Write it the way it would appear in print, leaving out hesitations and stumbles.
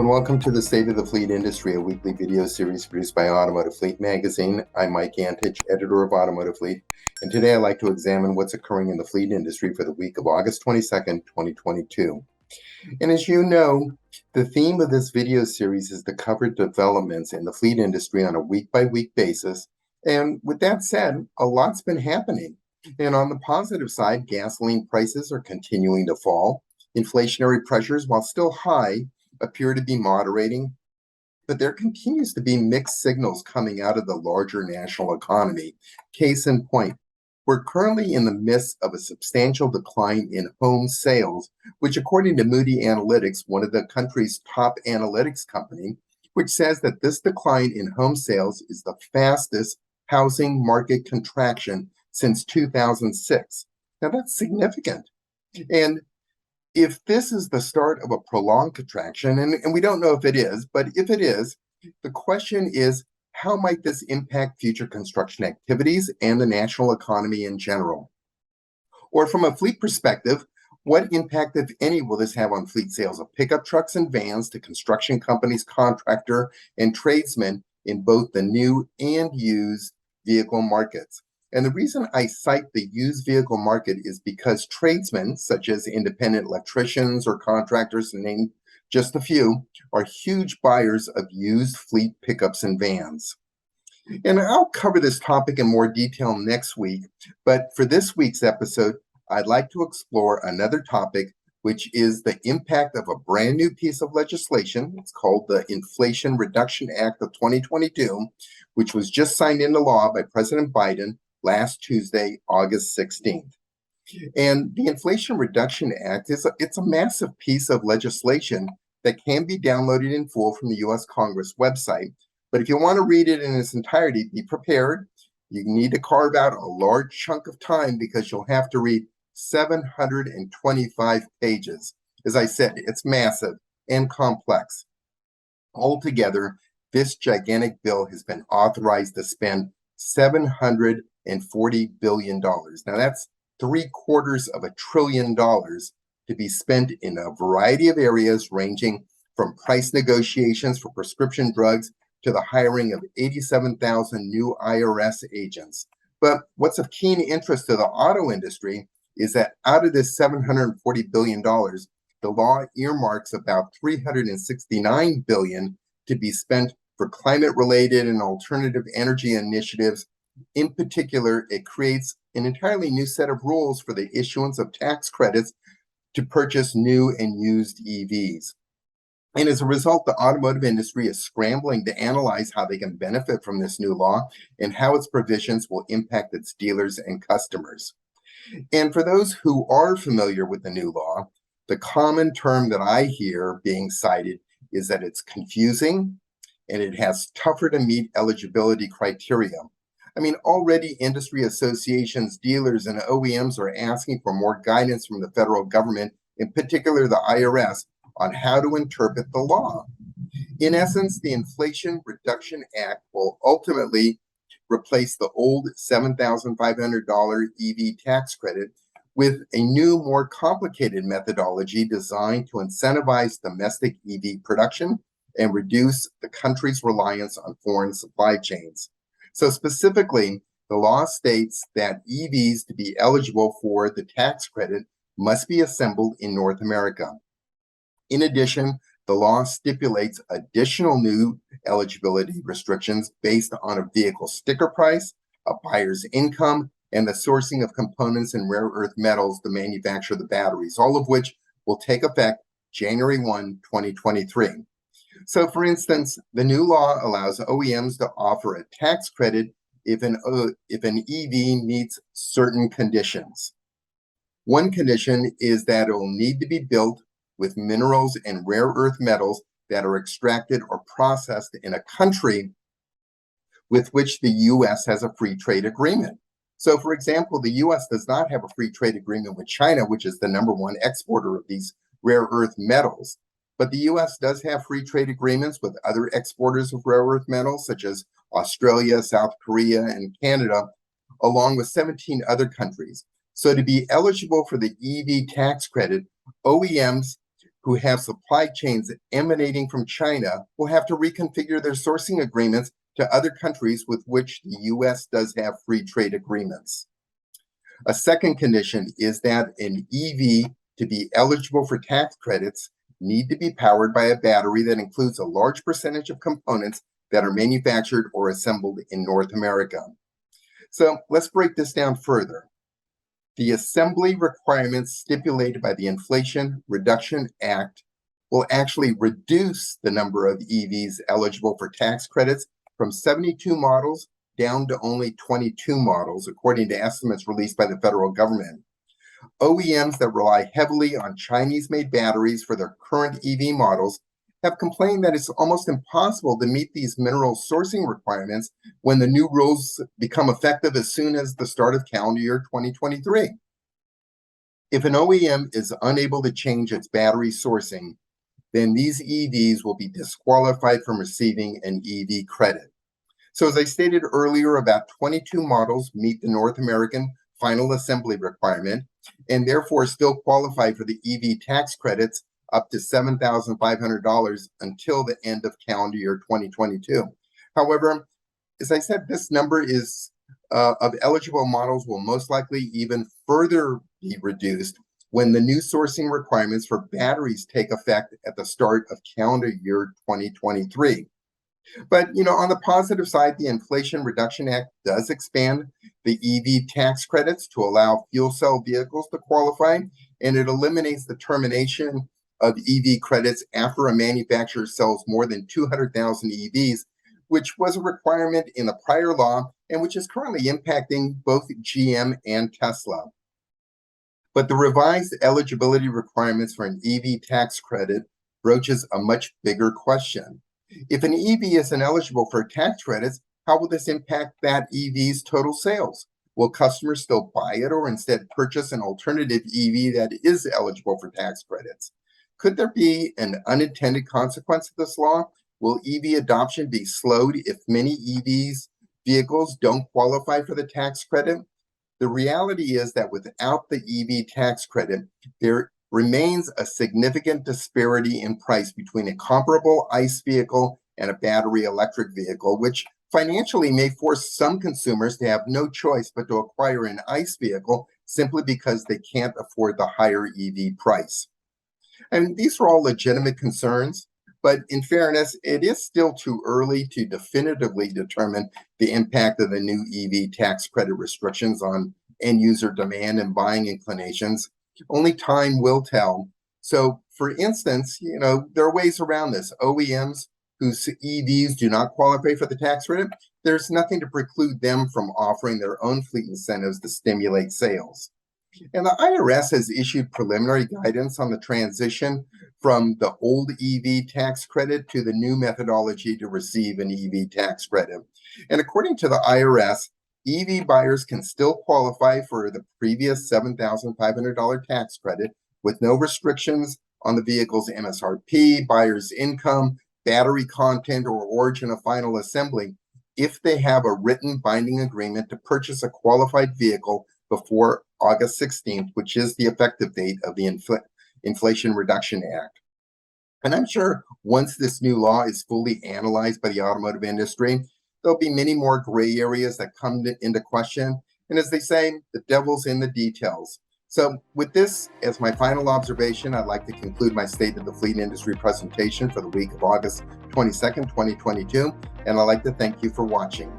and welcome to the State of the Fleet Industry, a weekly video series produced by Automotive Fleet magazine. I'm Mike Antich, editor of Automotive Fleet, and today I'd like to examine what's occurring in the fleet industry for the week of August 22nd, 2022. And as you know, the theme of this video series is to cover developments in the fleet industry on a week-by-week basis. And with that said, a lot's been happening. And on the positive side, gasoline prices are continuing to fall. Inflationary pressures, while still high, appear to be moderating, but there continues to be mixed signals coming out of the larger national economy. Case in point, we're currently in the midst of a substantial decline in home sales, which according to Moody Analytics, one of the country's top analytics company, which says that this decline in home sales is the fastest housing market contraction since 2006. Now that's significant. And if this is the start of a prolonged contraction, and we don't know if it is, but if it is, the question is, how might this impact future construction activities and the national economy in general? Or from a fleet perspective, what impact, if any, will this have on fleet sales of pickup trucks and vans to construction companies, contractor, and tradesmen in both the new and used vehicle markets? And the reason I cite the used vehicle market is because tradesmen, such as independent electricians or contractors, to name just a few, are huge buyers of used fleet pickups and vans. And I'll cover this topic in more detail next week, but for this week's episode, I'd like to explore another topic, which is the impact of a brand new piece of legislation. It's called the Inflation Reduction Act of 2022, which was just signed into law by President Biden last Tuesday, August 16th. And the Inflation Reduction Act it's a massive piece of legislation that can be downloaded in full from the U.S. Congress website. But if you want to read it in its entirety, be prepared. You need to carve out a large chunk of time because you'll have to read 725 pages. As I said, it's massive and complex. Altogether, this gigantic bill has been authorized to spend $740 billion. Now that's $750 billion to be spent in a variety of areas ranging from price negotiations for prescription drugs to the hiring of 87,000 new IRS agents. But what's of keen interest to the auto industry is that out of this $740 billion, the law earmarks about $369 billion to be spent for climate-related and alternative energy initiatives. In particular, it creates an entirely new set of rules for the issuance of tax credits to purchase new and used EVs. And as a result, the automotive industry is scrambling to analyze how they can benefit from this new law and how its provisions will impact its dealers and customers. And for those who are familiar with the new law, the common term that I hear being cited is that it's confusing and it has tougher to meet eligibility criteria. I mean, already industry associations, dealers, and OEMs are asking for more guidance from the federal government, in particular the IRS, on how to interpret the law. In essence, the Inflation Reduction Act will ultimately replace the old $7,500 EV tax credit with a new, more complicated methodology designed to incentivize domestic EV production and reduce the country's reliance on foreign supply chains. So specifically, the law states that EVs to be eligible for the tax credit must be assembled in North America. In addition, the law stipulates additional new eligibility restrictions based on a vehicle sticker price, a buyer's income, and the sourcing of components and rare earth metals to manufacture the batteries, all of which will take effect January 1, 2023. So, for instance, the new law allows OEMs to offer a tax credit if an EV meets certain conditions. One condition is that it will need to be built with minerals and rare earth metals that are extracted or processed in a country with which the U.S. has a free trade agreement. So, for example, the U.S. does not have a free trade agreement with China, which is the #1 exporter of these rare earth metals. But the U.S. does have free trade agreements with other exporters of rare earth metals, such as Australia, South Korea, and Canada, along with 17 other countries. So to be eligible for the EV tax credit, OEMs who have supply chains emanating from China will have to reconfigure their sourcing agreements to other countries with which the U.S. does have free trade agreements. A second condition is that an EV, to be eligible for tax credits, need to be powered by a battery that includes a large percentage of components that are manufactured or assembled in North America. So let's break this down further. The assembly requirements stipulated by the Inflation Reduction Act will actually reduce the number of EVs eligible for tax credits from 72 models down to only 22 models, according to estimates released by the federal government. OEMs that rely heavily on Chinese-made batteries for their current EV models have complained that it's almost impossible to meet these mineral sourcing requirements when the new rules become effective as soon as the start of calendar year 2023. If an OEM is unable to change its battery sourcing, then these EVs will be disqualified from receiving an EV credit. So as I stated earlier, about 22 models meet the North American final assembly requirement and therefore still qualify for the EV tax credits up to $7,500 until the end of calendar year 2022. However, as I said, this number is of eligible models will most likely even further be reduced when the new sourcing requirements for batteries take effect at the start of calendar year 2023. But, on the positive side, the Inflation Reduction Act does expand the EV tax credits to allow fuel cell vehicles to qualify, and it eliminates the termination of EV credits after a manufacturer sells more than 200,000 EVs, which was a requirement in the prior law and which is currently impacting both GM and Tesla. But the revised eligibility requirements for an EV tax credit broaches a much bigger question. If an EV isn't eligible for tax credits, how will this impact that EV's total sales? Will customers still buy it or instead purchase an alternative EV that is eligible for tax credits? Could there be an unintended consequence of this law? Will EV adoption be slowed if many vehicles don't qualify for the tax credit? The reality is that without the EV tax credit, there remains a significant disparity in price between a comparable ICE vehicle and a battery electric vehicle, which financially may force some consumers to have no choice but to acquire an ICE vehicle simply because they can't afford the higher EV price. And these are all legitimate concerns, but in fairness, it is still too early to definitively determine the impact of the new EV tax credit restrictions on end user demand and buying inclinations. Only time will tell. So, for instance, there are ways around this. OEMs whose EVs do not qualify for the tax credit, there's nothing to preclude them from offering their own fleet incentives to stimulate sales. And the IRS has issued preliminary guidance on the transition from the old EV tax credit to the new methodology to receive an EV tax credit. And according to the IRS, EV buyers can still qualify for the previous $7,500 tax credit with no restrictions on the vehicle's MSRP, buyer's income, battery content, or origin of final assembly if they have a written binding agreement to purchase a qualified vehicle before August 16th, which is the effective date of the Inflation Reduction Act. And I'm sure once this new law is fully analyzed by the automotive industry, there'll be many more gray areas that come into question. And as they say, the devil's in the details. So with this as my final observation, I'd like to conclude my State of the Fleet Industry presentation for the week of August 22nd, 2022. And I'd like to thank you for watching.